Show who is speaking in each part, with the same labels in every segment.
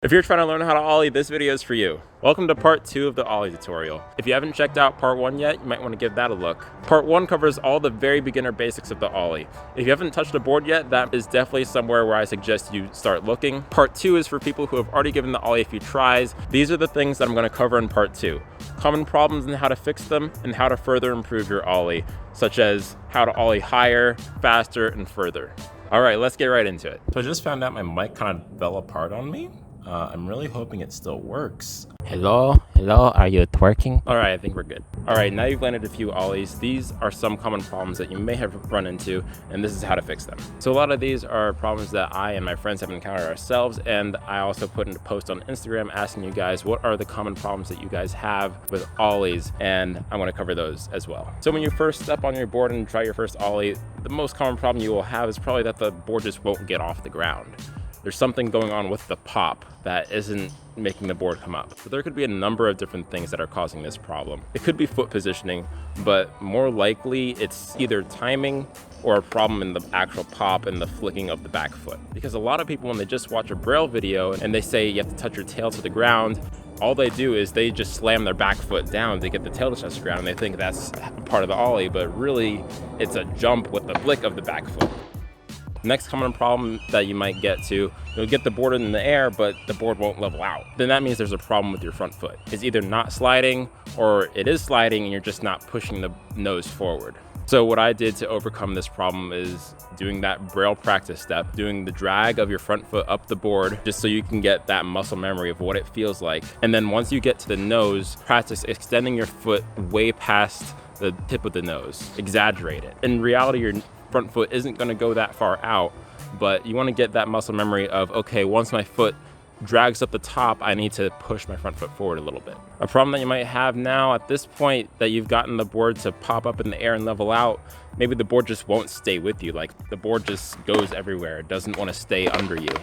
Speaker 1: If you're trying to learn how to Ollie, this video is for you. Welcome to part 2 of the Ollie tutorial. If you haven't checked out part 1 yet, you might want to give that a look. Part 1 covers all the very beginner basics of the Ollie. If you haven't touched a board yet, that is definitely somewhere where I suggest you start looking. Part 2 is for people who have already given the Ollie a few tries. These are the things that I'm going to cover in part 2. Common problems and how to fix them, and how to further improve your Ollie, such as how to Ollie higher, faster, and further. All right, let's get right into it. So I just found out my mic kind of fell apart on me. I'm really hoping it still works.
Speaker 2: Hello, are you twerking?
Speaker 1: All right, I think we're good. All right, now you've landed a few Ollies. These are some common problems that you may have run into, and this is how to fix them. So a lot of these are problems that I and my friends have encountered ourselves, and I also put in a post on Instagram asking you guys what are the common problems that you guys have with Ollies, and I'm gonna cover those as well. So when you first step on your board and try your first Ollie, the most common problem you will have is probably that the board just won't get off the ground. There's something going on with the pop that isn't making the board come up. So there could be a number of different things that are causing this problem. It could be foot positioning, but more likely it's either timing or a problem in the actual pop and the flicking of the back foot. Because a lot of people, when they just watch a Braille video and they say you have to touch your tail to the ground, all they do is they just slam their back foot down to get the tail to touch the ground, and they think that's part of the Ollie, but really it's a jump with the flick of the back foot. Next common problem that you might get to, you'll get the board in the air, but the board won't level out. Then that means there's a problem with your front foot. It's either not sliding or it is sliding and you're just not pushing the nose forward. So what I did to overcome this problem is doing that Braille practice step, doing the drag of your front foot up the board, just so you can get that muscle memory of what it feels like. And then once you get to the nose, practice extending your foot way past the tip of the nose. Exaggerate it. In reality, your front foot isn't going to go that far out, but you want to get that muscle memory of, okay, once my foot drags up the top, I need to push my front foot forward a little bit. A problem that you might have now at this point that you've gotten the board to pop up in the air and level out, maybe the board just won't stay with you. Like the board just goes everywhere. It doesn't want to stay under you.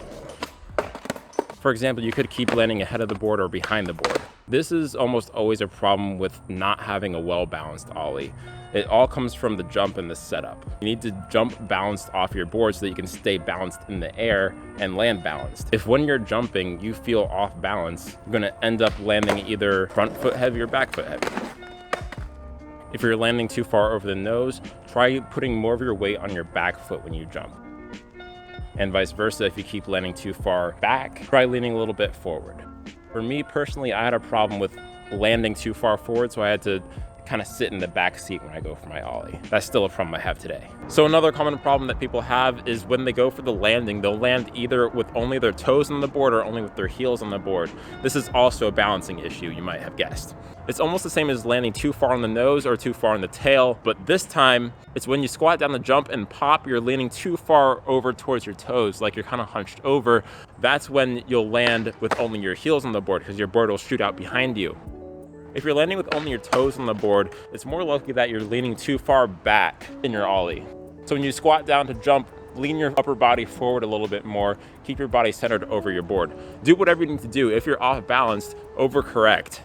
Speaker 1: For example, you could keep landing ahead of the board or behind the board. This is almost always a problem with not having a well-balanced Ollie. It all comes from the jump and the setup. You need to jump balanced off your board so that you can stay balanced in the air and land balanced. If when you're jumping, you feel off balance, you're gonna end up landing either front foot heavy or back foot heavy. If you're landing too far over the nose, try putting more of your weight on your back foot when you jump. And vice versa, if you keep landing too far back, try leaning a little bit forward. For me personally, I had a problem with landing too far forward, so I had to kind of sit in the back seat when I go for my Ollie. That's still a problem I have today. So another common problem that people have is when they go for the landing, they'll land either with only their toes on the board or only with their heels on the board. This is also a balancing issue, you might have guessed. It's almost the same as landing too far on the nose or too far on the tail, but this time it's when you squat down the jump and pop, you're leaning too far over towards your toes, like you're kind of hunched over. That's when you'll land with only your heels on the board because your board will shoot out behind you. If you're landing with only your toes on the board, it's more likely that you're leaning too far back in your Ollie. So when you squat down to jump, lean your upper body forward a little bit more, keep your body centered over your board. Do whatever you need to do. If you're off balanced, overcorrect.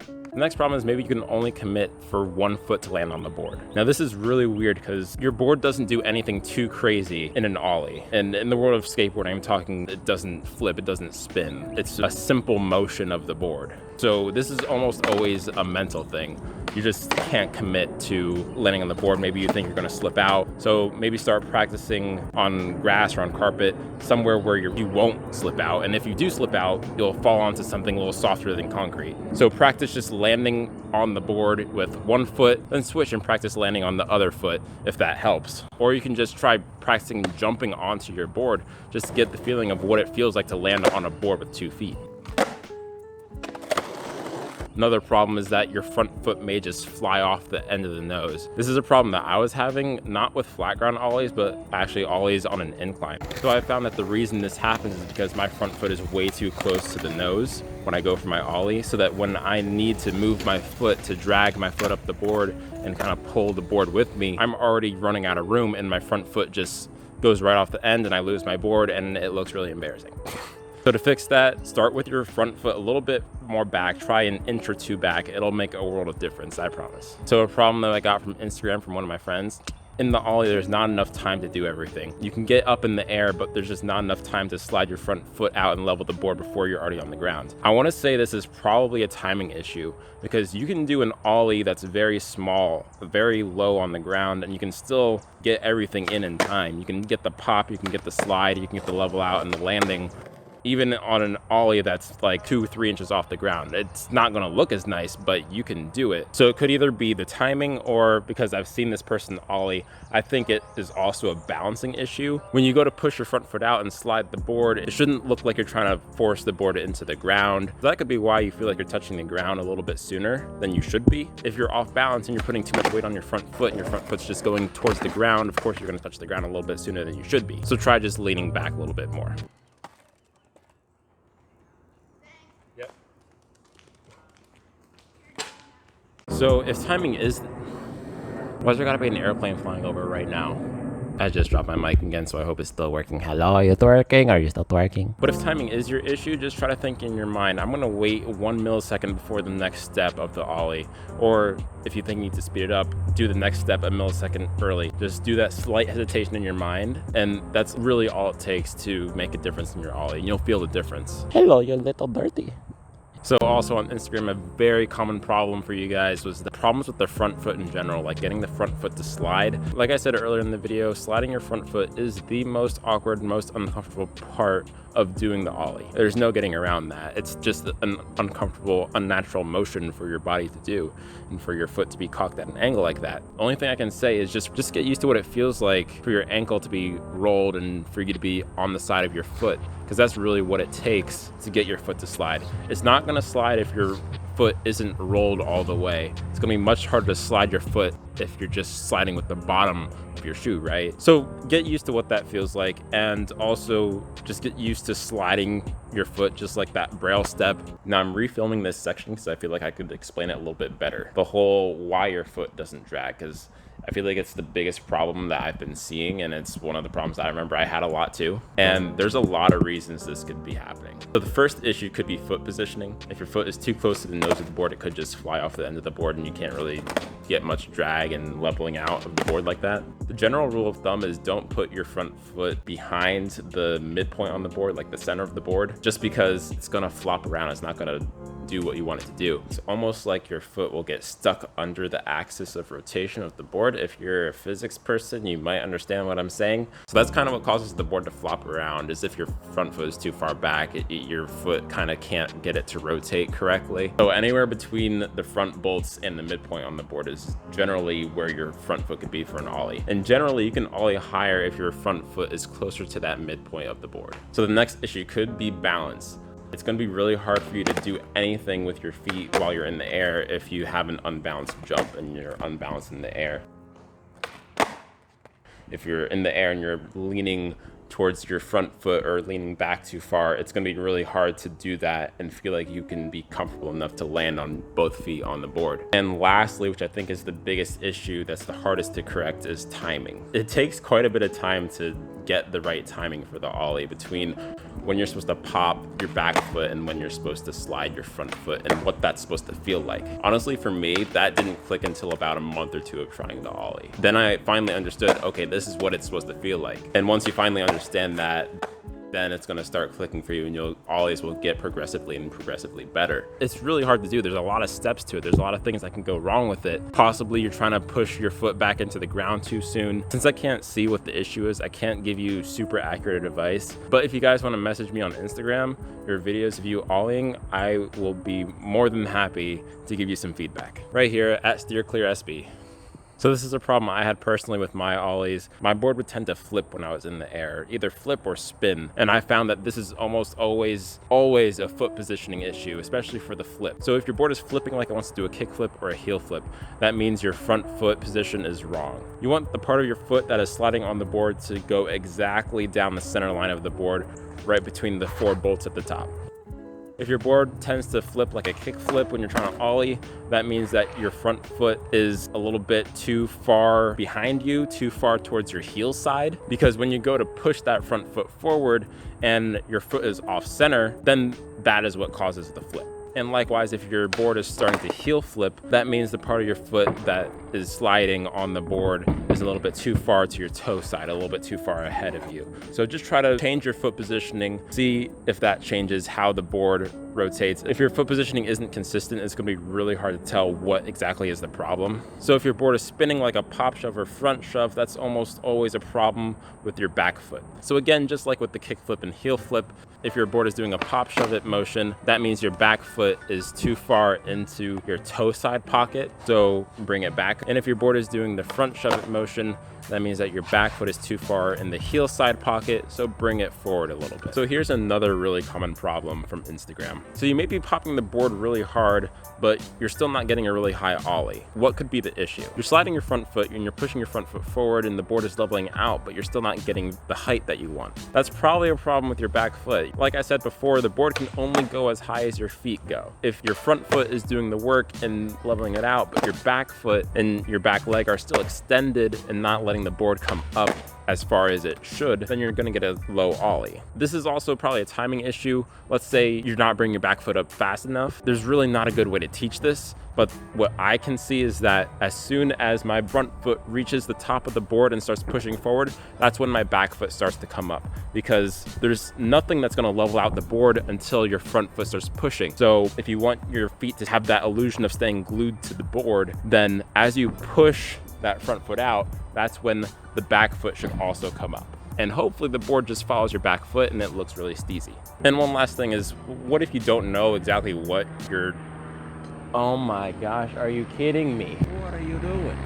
Speaker 1: The next problem is maybe you can only commit for one foot to land on the board. Now this is really weird because your board doesn't do anything too crazy in an Ollie. And in the world of skateboarding, I'm talking, it doesn't flip, it doesn't spin. It's a simple motion of the board. So this is almost always a mental thing. You just can't commit to landing on the board. Maybe you think you're gonna slip out. So maybe start practicing on grass or on carpet, somewhere where you won't slip out. And if you do slip out, you'll fall onto something a little softer than concrete. So practice just landing on the board with one foot, then switch and practice landing on the other foot if that helps. Or you can just try practicing jumping onto your board just to get the feeling of what it feels like to land on a board with 2 feet. Another problem is that your front foot may just fly off the end of the nose. This is a problem that I was having, not with flat ground Ollies, but actually Ollies on an incline. So I found that the reason this happens is because my front foot is way too close to the nose when I go for my Ollie, so that when I need to move my foot to drag my foot up the board and kind of pull the board with me, I'm already running out of room and my front foot just goes right off the end and I lose my board and it looks really embarrassing. So to fix that, start with your front foot a little bit more back, try an inch or two back. It'll make a world of difference, I promise. So a problem that I got from Instagram from one of my friends in the ollie, there's not enough time to do everything. You can get up in the air, but there's just not enough time to slide your front foot out and level the board before you're already on the ground. I want to say this is probably a timing issue, because you can do an ollie that's very small, very low on the ground, and you can still get everything in time. You can get the pop, you can get the slide, you can get the level out and the landing. Even on an ollie that's like 2-3 inches off the ground, it's not gonna look as nice, but you can do it. So it could either be the timing, or because I've seen this person ollie, I think it is also a balancing issue. When you go to push your front foot out and slide the board, it shouldn't look like you're trying to force the board into the ground. That could be why you feel like you're touching the ground a little bit sooner than you should be. If you're off balance and you're putting too much weight on your front foot and your front foot's just going towards the ground, of course you're gonna touch the ground a little bit sooner than you should be. So try just leaning back a little bit more. Yep. So if timing is, why's there gotta be an airplane flying over right now? I just dropped my mic again, so I hope it's still working.
Speaker 2: Hello, are you twerking? Are you still twerking?
Speaker 1: But if timing is your issue, just try to think in your mind, I'm gonna wait 1 millisecond before the next step of the ollie. Or if you think you need to speed it up, do the next step a millisecond early. Just do that slight hesitation in your mind, and that's really all it takes to make a difference in your ollie, and you'll feel the difference.
Speaker 2: Hello, you little dirty.
Speaker 1: So also on Instagram, a very common problem for you guys was the problems with the front foot in general, like getting the front foot to slide. Like I said earlier in the video, sliding your front foot is the most awkward, most uncomfortable part of doing the ollie. There's no getting around that. It's just an uncomfortable, unnatural motion for your body to do, and for your foot to be cocked at an angle like that. The only thing I can say is just get used to what it feels like for your ankle to be rolled and for you to be on the side of your foot, because that's really what it takes to get your foot to slide. It's not gonna slide if your foot isn't rolled all the way. It's gonna be much harder to slide your foot if you're just sliding with the bottom of your shoe, right? So get used to what that feels like, and also just get used to sliding your foot just like that braille step. Now I'm refilming this section because I feel like I could explain it a little bit better. The whole why your foot doesn't drag, because I feel like it's the biggest problem that I've been seeing, and it's one of the problems that I remember I had a lot too. And there's a lot of reasons this could be happening. So the first issue could be foot positioning. If your foot is too close to the nose of the board, it could just fly off the end of the board and you can't really get much drag and leveling out of the board like that. The general rule of thumb is don't put your front foot behind the midpoint on the board, like the center of the board, just because it's gonna flop around. It's not gonna do what you want it to do. It's almost like your foot will get stuck under the axis of rotation of the board. If you're a physics person, you might understand what I'm saying. So that's kind of what causes the board to flop around, is if your front foot is too far back, your foot kind of can't get it to rotate correctly. So anywhere between the front bolts and the midpoint on the board is generally where your front foot could be for an ollie. And generally you can ollie higher if your front foot is closer to that midpoint of the board. So the next issue could be balance. It's going to be really hard for you to do anything with your feet while you're in the air if you have an unbalanced jump and you're unbalanced in the air. If you're in the air and you're leaning towards your front foot or leaning back too far, it's going to be really hard to do that and feel like you can be comfortable enough to land on both feet on the board. And lastly, which I think is the biggest issue that's the hardest to correct, is timing. It takes quite a bit of time to get the right timing for the ollie between when you're supposed to pop your back foot and when you're supposed to slide your front foot, and what that's supposed to feel like. Honestly, for me, that didn't click until about a month or two of trying the ollie. Then I finally understood, okay, this is what it's supposed to feel like. And once you finally understand that, then it's going to start clicking for you, and you'll always will get progressively better. It's really hard to do. There's a lot of steps to it. There's a lot of things that can go wrong with it. Possibly you're trying to push your foot back into the ground too soon. Since I can't see what the issue is, I can't give you super accurate advice. But if you guys want to message me on Instagram, your videos of you ollieing, I will be more than happy to give you some feedback. Right here at SteerClearSB. So this is a problem I had personally with my ollies. My board would tend to flip when I was in the air, either flip or spin. And I found that this is almost always a foot positioning issue, especially for the flip. So if your board is flipping like it wants to do a kickflip or a heel flip, that means your front foot position is wrong. You want the part of your foot that is sliding on the board to go exactly down the center line of the board, right between the 4 bolts at the top. If your board tends to flip like a kick flip when you're trying to ollie, that means that your front foot is a little bit too far behind you, too far towards your heel side. Because when you go to push that front foot forward and your foot is off center, then that is what causes the flip. And likewise, if your board is starting to heel flip, that means the part of your foot that is sliding on the board is a little bit too far to your toe side, a little bit too far ahead of you. So just try to change your foot positioning, see if that changes how the board rotates. If your foot positioning isn't consistent, it's going to be really hard to tell what exactly is the problem. So if your board is spinning like a pop shove or front shove, that's almost always a problem with your back foot. So again, just like with the kick flip and heel flip, if your board is doing a pop shove it motion, that means your back foot is too far into your toe side pocket, so bring it back. And if your board is doing the front shove it motion, that means that your back foot is too far in the heel side pocket, so bring it forward a little bit. So here's another really common problem from Instagram. So you may be popping the board really hard, but you're still not getting a really high ollie. What could be the issue? You're sliding your front foot and you're pushing your front foot forward and the board is leveling out, but you're still not getting the height that you want. That's probably a problem with your back foot. Like I said before, the board can only go as high as your feet go. If your front foot is doing the work and leveling it out, but your back foot and your back leg are still extended and not letting the board come up as far as it should, then you're going to get a low ollie. This is also probably a timing issue. Let's say you're not bringing your back foot up fast enough. There's really not a good way to teach this, but what I can see is that as soon as my front foot reaches the top of the board and starts pushing forward, that's when my back foot starts to come up, because there's nothing that's going to level out the board until your front foot starts pushing. So if you want your feet to have that illusion of staying glued to the board, then as you push that front foot out, that's when the back foot should also come up. And hopefully the board just follows your back foot and it looks really steezy. And one last thing is, what if you don't know exactly what you're... Oh my gosh, are you kidding me? What are you doing?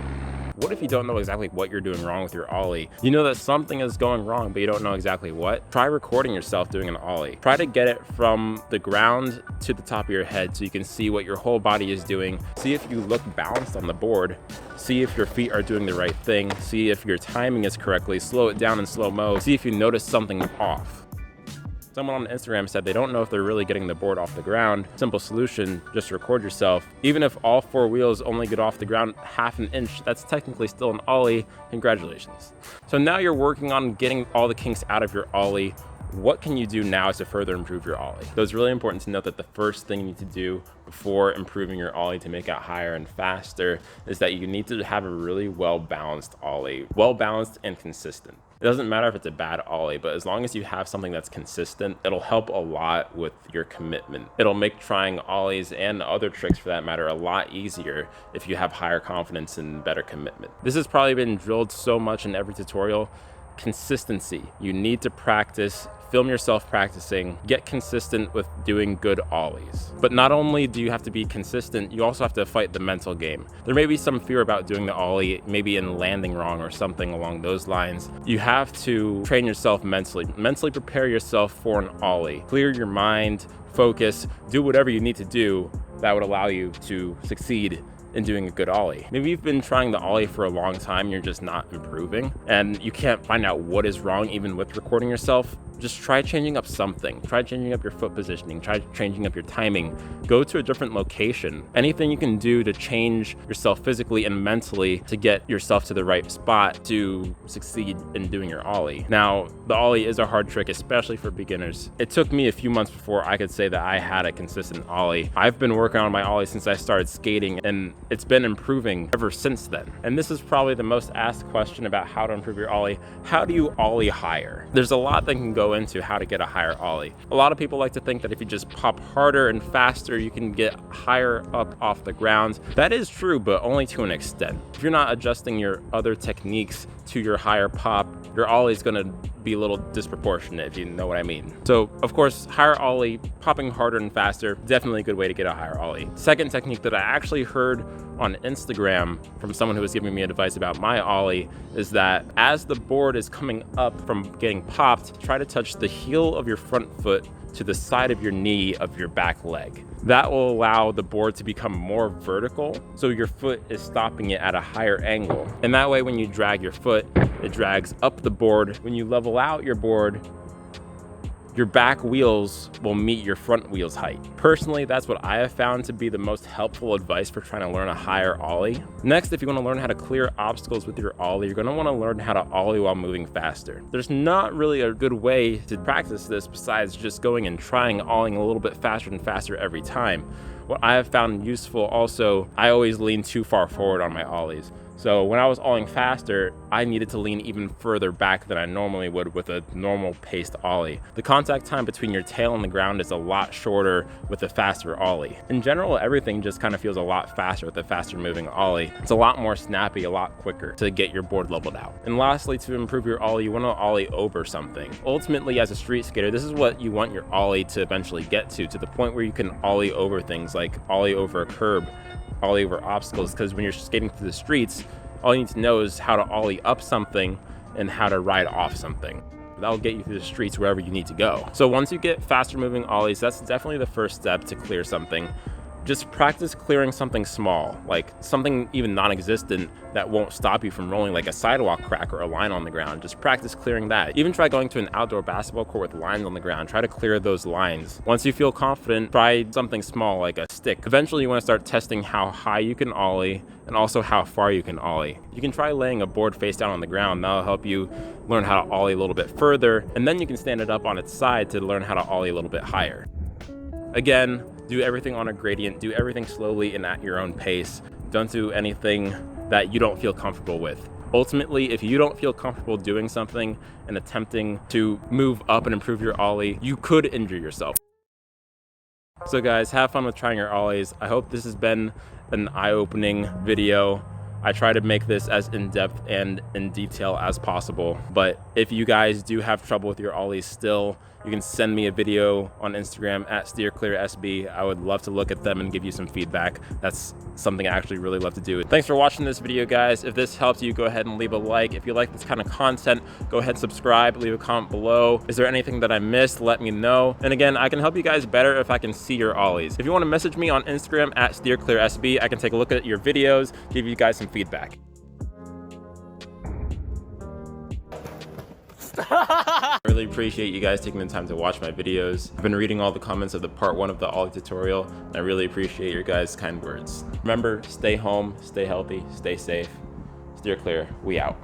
Speaker 1: What if you don't know exactly what you're doing wrong with your ollie? You know that something is going wrong, but you don't know exactly what? Try recording yourself doing an ollie. Try to get it from the ground to the top of your head so you can see what your whole body is doing. See if you look balanced on the board. See if your feet are doing the right thing. See if your timing is correctly. Slow it down in slow-mo. See if you notice something off. Someone on Instagram said they don't know if they're really getting the board off the ground. Simple solution, just record yourself. Even if all four wheels only get off the ground half an inch, that's technically still an ollie. Congratulations. So now you're working on getting all the kinks out of your ollie. What can you do now to further improve your ollie? So it's really important to note that the first thing you need to do before improving your ollie to make it higher and faster is that you need to have a really well-balanced ollie. Well-balanced and consistent. It doesn't matter if it's a bad ollie, but as long as you have something that's consistent, it'll help a lot with your commitment. It'll make trying ollies and other tricks for that matter a lot easier if you have higher confidence and better commitment. This has probably been drilled so much in every tutorial. Consistency. You need to practice, film yourself practicing, get consistent with doing good ollies. But not only do you have to be consistent, you also have to fight the mental game. There may be some fear about doing the ollie, maybe in landing wrong or something along those lines. You have to train yourself mentally. Mentally prepare yourself for an ollie. Clear your mind, focus, do whatever you need to do that would allow you to succeed in doing a good ollie. Maybe you've been trying the ollie for a long time, you're just not improving, and you can't find out what is wrong even with recording yourself. Just try changing up something. Try changing up your foot positioning. Try changing up your timing. Go to a different location. Anything you can do to change yourself physically and mentally to get yourself to the right spot to succeed in doing your ollie. Now, the ollie is a hard trick, especially for beginners. It took me a few months before I could say that I had a consistent ollie. I've been working on my ollie since I started skating, and it's been improving ever since then. And this is probably the most asked question about how to improve your ollie. How do you ollie higher? There's a lot that can go into how to get a higher ollie. A lot of people like to think that if you just pop harder and faster, you can get higher up off the ground. That is true, but only to an extent. If you're not adjusting your other techniques to your higher pop, your ollie is gonna be a little disproportionate, if you know what I mean. So of course, higher ollie, popping harder and faster, definitely a good way to get a higher ollie. Second technique that I actually heard on Instagram from someone who was giving me advice about my ollie is that as the board is coming up from getting popped, try to touch the heel of your front foot to the side of your knee of your back leg. That will allow the board to become more vertical, so your foot is stopping it at a higher angle. And that way, when you drag your foot, it drags up the board. When you level out your board, your back wheels will meet your front wheels height. Personally, that's what I have found to be the most helpful advice for trying to learn a higher ollie. Next, if you want to learn how to clear obstacles with your ollie, you're going to want to learn how to ollie while moving faster. There's not really a good way to practice this besides just going and trying ollieing a little bit faster and faster every time. What I have found useful also, I always lean too far forward on my ollies. So when I was olling faster, I needed to lean even further back than I normally would with a normal paced ollie. The contact time between your tail and the ground is a lot shorter with a faster ollie. In general, everything just kind of feels a lot faster with a faster moving ollie. It's a lot more snappy, a lot quicker to get your board leveled out. And lastly, to improve your ollie, you want to ollie over something. Ultimately, as a street skater, this is what you want your ollie to eventually get to the point where you can ollie over things like ollie over a curb, ollie over obstacles, because when you're skating through the streets, all you need to know is how to ollie up something and how to ride off something. That'll get you through the streets wherever you need to go. So once you get faster moving ollies, that's definitely the first step to clear something. Just practice clearing something small, like something even non-existent that won't stop you from rolling, like a sidewalk crack or a line on the ground. Just practice clearing that. Even try going to an outdoor basketball court with lines on the ground. Try to clear those lines. Once you feel confident, try something small like a stick. Eventually you want to start testing how high you can ollie and also how far you can ollie. You can try laying a board face down on the ground. That'll help you learn how to ollie a little bit further, and then you can stand it up on its side to learn how to ollie a little bit higher. Again, do everything on a gradient, do everything slowly and at your own pace. Don't do anything that you don't feel comfortable with. Ultimately, if you don't feel comfortable doing something and attempting to move up and improve your ollie, you could injure yourself. So guys, have fun with trying your ollies. I hope this has been an eye-opening video. I try to make this as in-depth and in detail as possible, but if you guys do have trouble with your ollies still, you can send me a video on Instagram at SteerClearSB. I would love to look at them and give you some feedback. That's something I actually really love to do. Thanks for watching this video, guys. If this helped you, go ahead and leave a like. If you like this kind of content, go ahead and subscribe, leave a comment below. Is there anything that I missed? Let me know. And again, I can help you guys better if I can see your ollies. If you want to message me on Instagram at SteerClearSB, I can take a look at your videos, give you guys some feedback. I really appreciate you guys taking the time to watch my videos. I've been reading all the comments of the part 1 of the ollie tutorial, and I really appreciate your guys' kind words. Remember, stay home, stay healthy, stay safe, steer clear, we out.